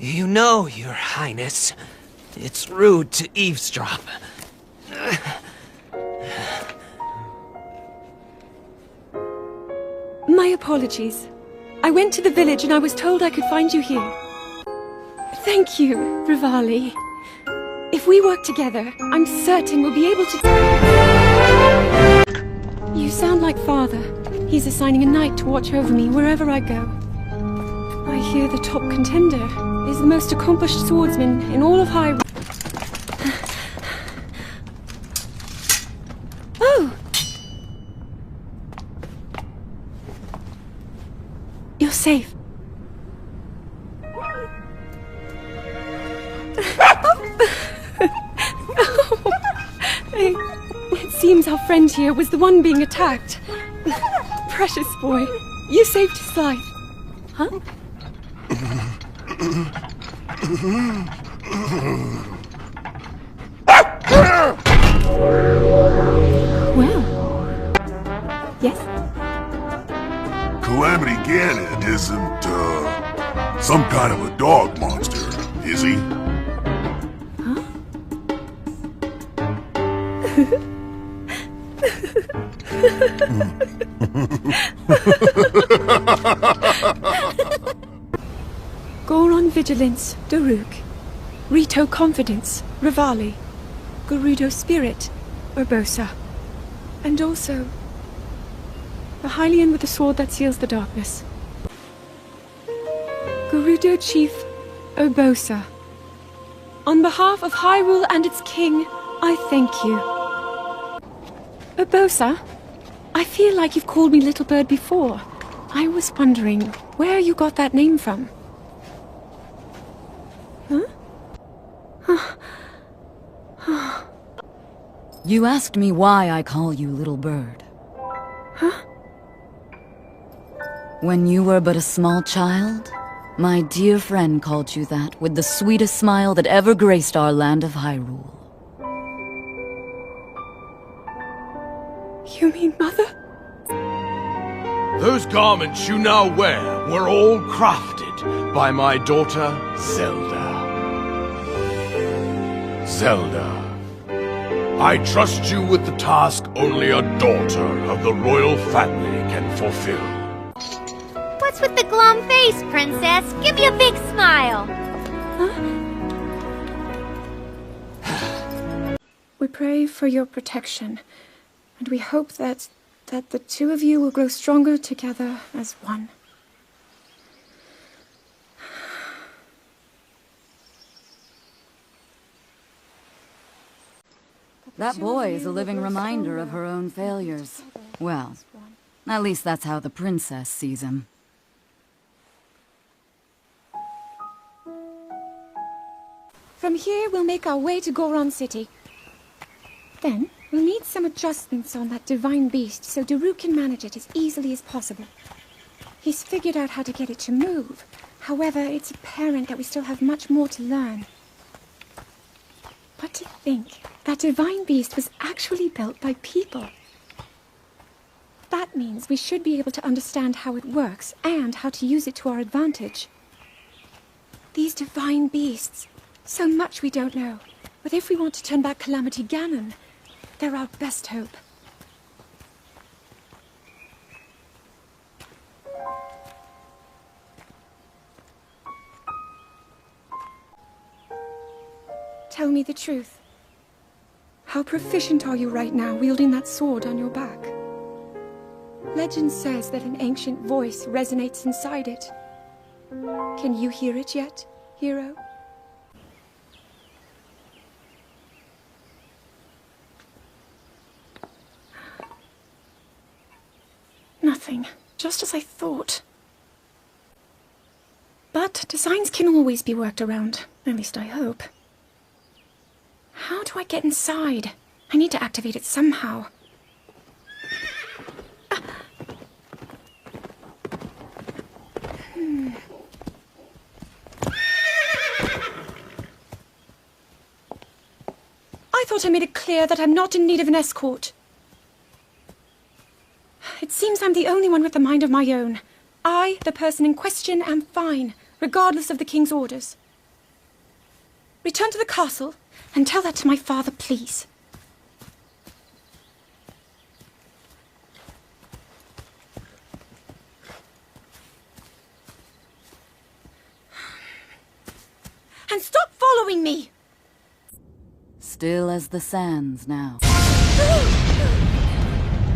You know, Your Highness, it's rude to eavesdrop. My apologies. I went to the village and I was told I could find you here. Thank you, Rivali. If we work together, I'm certain we'll be able to... You sound like Father. He's assigning a knight to watch over me wherever I go. I hear the top contender is the most accomplished swordsman in all of Hyrule. Oh! You're safe. It seems our friend here was the one being attacked. Precious boy, you saved his life. Huh? Well. Yes? Calamity Ganon isn't, some kind of a dog monster, is he? Huh? Goron Vigilance, Daruk. Rito Confidence, Rivali. Gerudo Spirit, Urbosa. And also, the Hylian with the sword that seals the darkness. Gerudo Chief, Urbosa. On behalf of Hyrule and its king, I thank you. Urbosa, I feel like you've called me Little Bird before. I was wondering where you got that name from. Huh? You asked me why I call you Little Bird. Huh? When you were but a small child, my dear friend called you that with the sweetest smile that ever graced our land of Hyrule. You mean Mother? Those garments you now wear were all crafted by my daughter, Zelda. Zelda, I trust you with the task only a daughter of the royal family can fulfill. What's with the glum face, Princess? Give me a big smile. Huh? We pray for your protection, and we hope that the two of you will grow stronger together as one. That boy is a living reminder of her own failures. Well, at least that's how the princess sees him. From here, we'll make our way to Goron City. Then, we'll need some adjustments on that divine beast so Daruk can manage it as easily as possible. He's figured out how to get it to move. However, it's apparent that we still have much more to learn. But to think that divine beast was actually built by people. That means we should be able to understand how it works and how to use it to our advantage. These divine beasts, so much we don't know. But if we want to turn back Calamity Ganon, they're our best hope. Tell me the truth. How proficient are you right now wielding that sword on your back? Legend says that an ancient voice resonates inside it. Can you hear it yet, hero? Nothing. Just as I thought. But designs can always be worked around. At least I hope. How do I get inside? I need to activate it somehow. I thought I made it clear that I'm not in need of an escort. It seems I'm the only one with a mind of my own. I, the person in question, am fine, regardless of the king's orders. return to the castle and tell that to my father, please. And stop following me! Still as the sands now.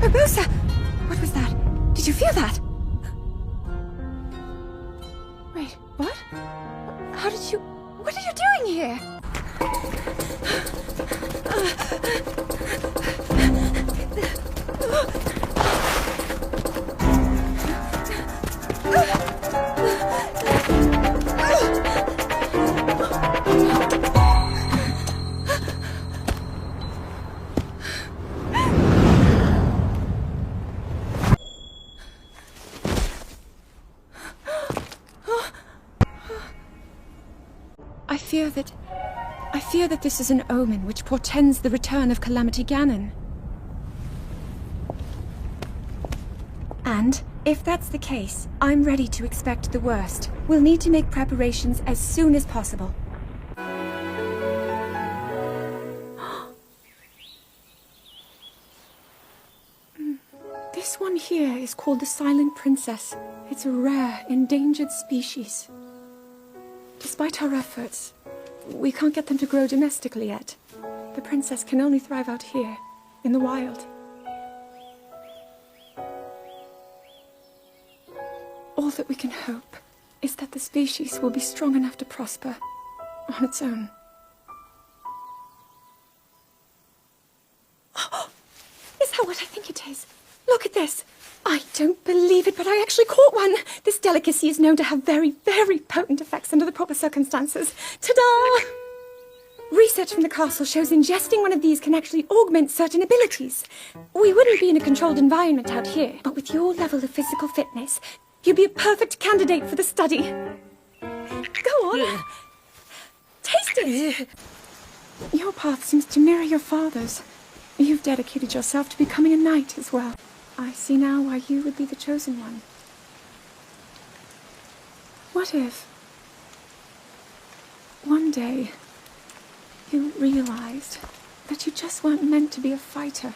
Urbosa! What was that? Did you feel that? Wait, what? How did you... What are you doing here? I fear that this is an omen which portends the return of Calamity Ganon. And, if that's the case, I'm ready to expect the worst. We'll need to make preparations as soon as possible. This one here is called the Silent Princess. It's a rare, endangered species. Despite our efforts, we can't get them to grow domestically yet. The princess can only thrive out here, in the wild. All that we can hope is that the species will be strong enough to prosper on its own. Is that what I think it is? Look at this! I don't believe it, but I actually caught one! This delicacy is known to have very, very potent effects under the proper circumstances. Ta-da! Research from the castle shows ingesting one of these can actually augment certain abilities. We wouldn't be in a controlled environment out here, but with your level of physical fitness, you'd be a perfect candidate for the study. Go on. Taste it. Your path seems to mirror your father's. You've dedicated yourself to becoming a knight as well. I see now why you would be the chosen one. What if one day you realized that you just weren't meant to be a fighter?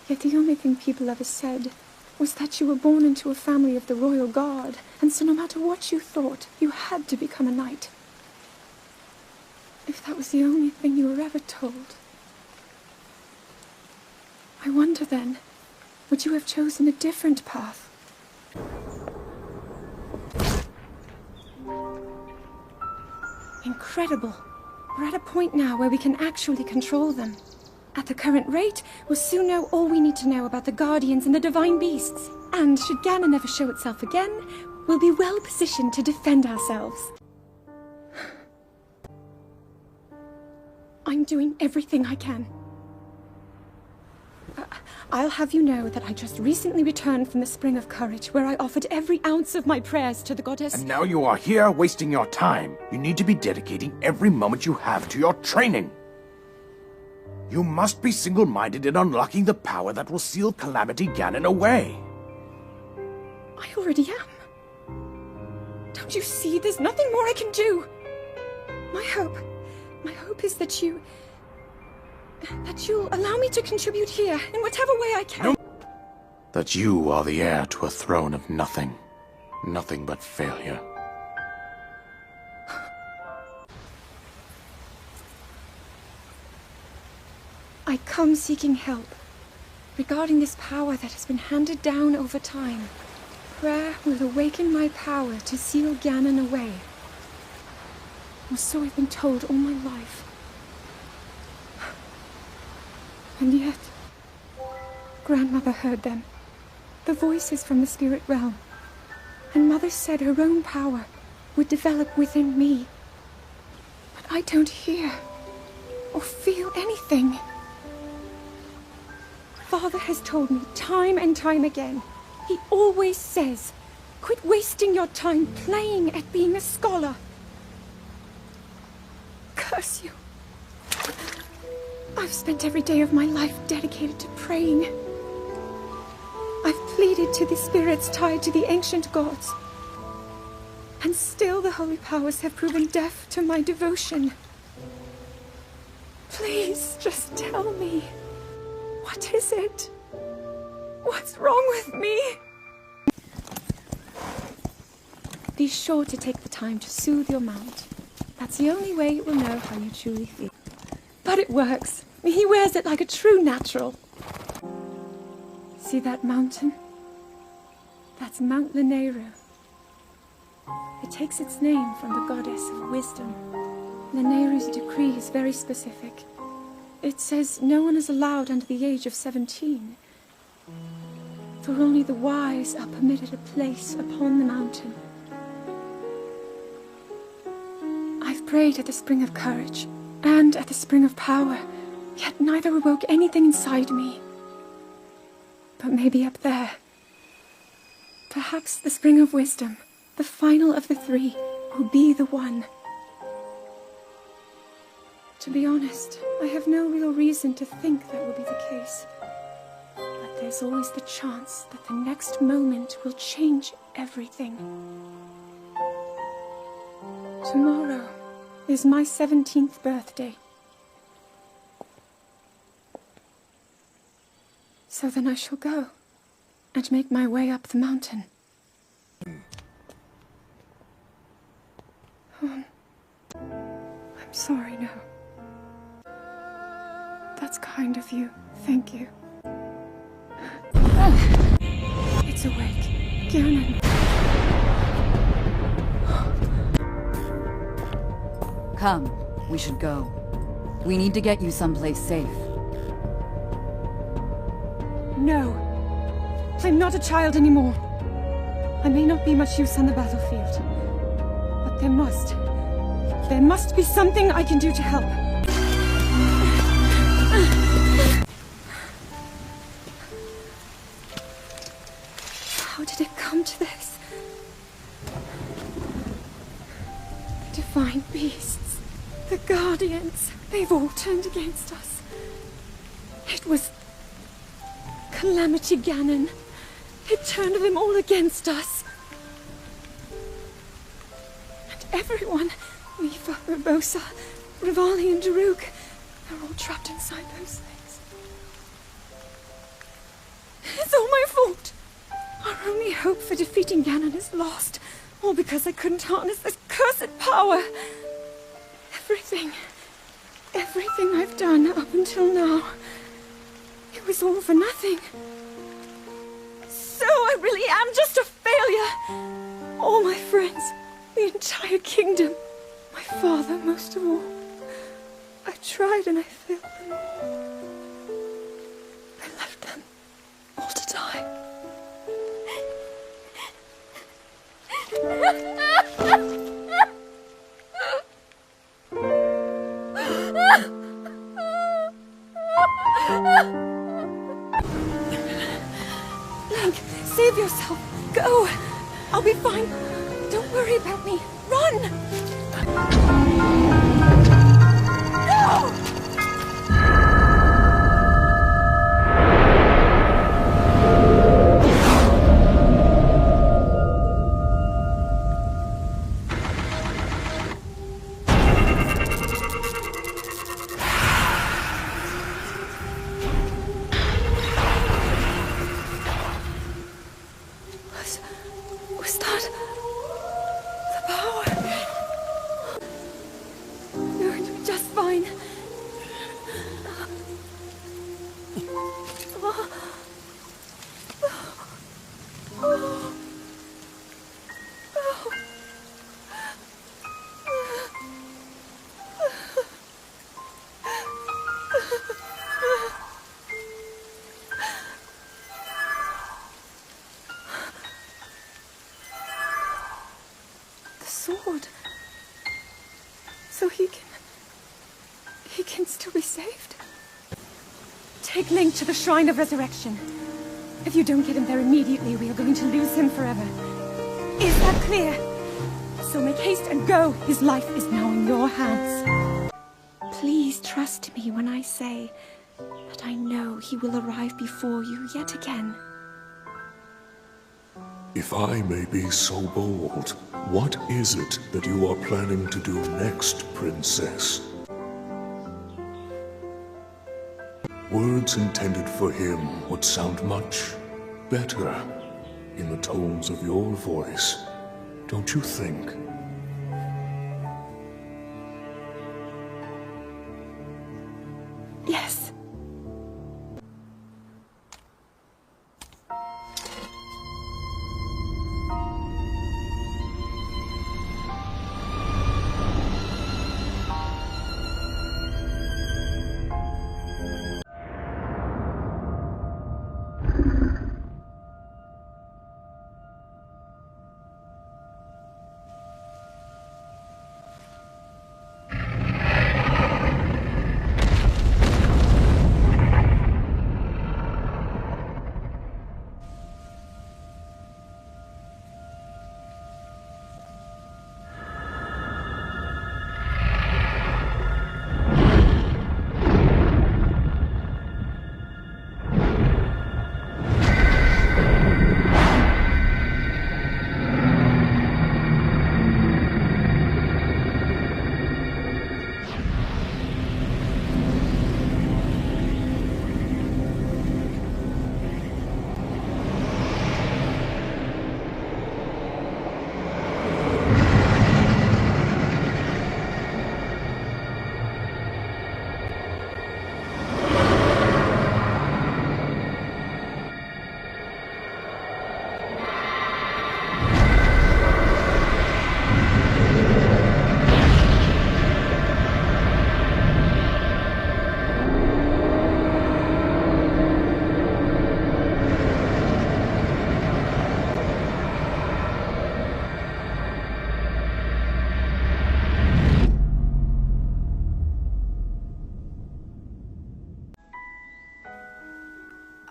Yet the only thing people ever said was that you were born into a family of the royal guard, and so no matter what you thought, you had to become a knight. If that was the only thing you were ever told, I wonder then, would you have chosen a different path? Incredible. We're at a point now where we can actually control them. At the current rate, we'll soon know all we need to know about the Guardians and the Divine Beasts. And should Ganon ever show itself again, we'll be well positioned to defend ourselves. I'm doing everything I can. I'll have you know that I just recently returned from the Spring of Courage, where I offered every ounce of my prayers to the goddess. And now you are here wasting your time. You need to be dedicating every moment you have to your training. You must be single-minded in unlocking the power that will seal Calamity Ganon away. I already am. Don't you see? There's nothing more I can do. My hope is that you'll allow me to contribute here in whatever way I can. No. That you are the heir to a throne of nothing. Nothing but failure. I come seeking help regarding this power that has been handed down over time. Prayer will awaken my power to seal Ganon away. Or so I've been told all my life. And yet, Grandmother heard them. The voices from the spirit realm. And Mother said her own power would develop within me. But I don't hear or feel anything. Father has told me time and time again. He always says, quit wasting your time playing at being a scholar. Curse you. I've spent every day of my life dedicated to praying. I've pleaded to the spirits tied to the ancient gods. And still the holy powers have proven deaf to my devotion. Please, just tell me. What is it? What's wrong with me? Be sure to take the time to soothe your mount. That's the only way it will know how you truly feel. But it works. He wears it like a true natural. See that mountain? That's Mount Lanayru. It takes its name from the goddess of wisdom. Lanayru's decree is very specific. It says no one is allowed under the age of 17. For only the wise are permitted a place upon the mountain. I've prayed at the Spring of Courage and at the Spring of Power, yet neither awoke anything inside me. But maybe up there. Perhaps the Spring of Wisdom, the final of the three, will be the one. To be honest, I have no real reason to think that will be the case. But there's always the chance that the next moment will change everything. Tomorrow is my 17th birthday. So then I shall go and make my way up the mountain. I'm sorry now. That's kind of you. Thank you. It's awake. Ganon. Come, we should go. We need to get you someplace safe. No. I'm not a child anymore. I may not be much use on the battlefield. But there must be something I can do to help. How did it come to this? Divine beasts, the Guardians, they've all turned against us. It was Calamity Ganon. It turned them all against us. And everyone, Mifa, Urbosa, Rivali and Daruk, they're all trapped inside those things. It's all my fault. Our only hope for defeating Ganon is lost. All because I couldn't harness this cursed power. Everything I've done up until now, it was all for nothing. So I really am just a failure. All my friends, the entire kingdom, my father most of all. I tried and I failed them all. I left them all to die. Link, save yourself. Go. I'll be fine. Don't worry about me. Run! No! Was that the power? You're going to be just fine. Sword. So he can still be saved? Take Link to the Shrine of Resurrection. If you don't get him there immediately, we are going to lose him forever. Is that clear? So make haste and go. His life is now in your hands. Please trust me when I say that I know he will arrive before you yet again. If I may be so bold, what is it that you are planning to do next, Princess? Words intended for him would sound much better in the tones of your voice, don't you think? Yes.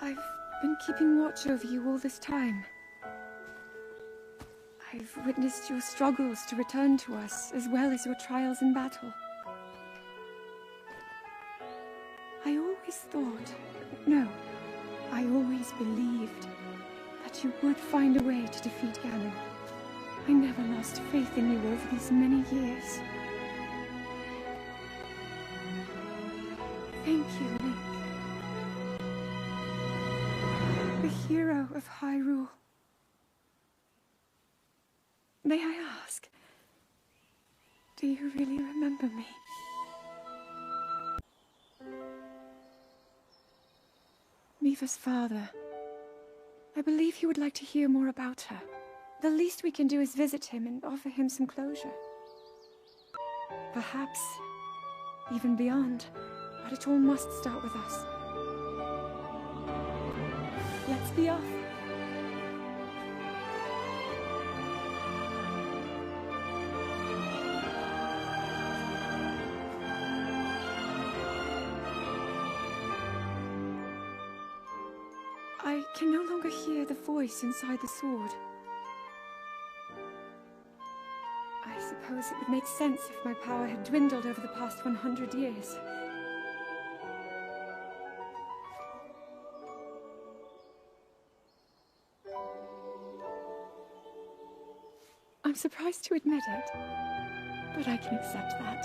I've been keeping watch over you all this time. I've witnessed your struggles to return to us, as well as your trials in battle. I always thought, no, I always believed that you would find a way to defeat Ganon. I never lost faith in you over these many years. Thank you, Link. The hero of Hyrule. May I ask, do you really remember me? Miva's father. I believe he would like to hear more about her. The least we can do is visit him and offer him some closure. Perhaps even beyond, but it all must start with us. Let's be off. I can no longer hear the voice inside the sword. I suppose it would make sense if my power had dwindled over the past 100 years. I'm surprised to admit it, but I can accept that.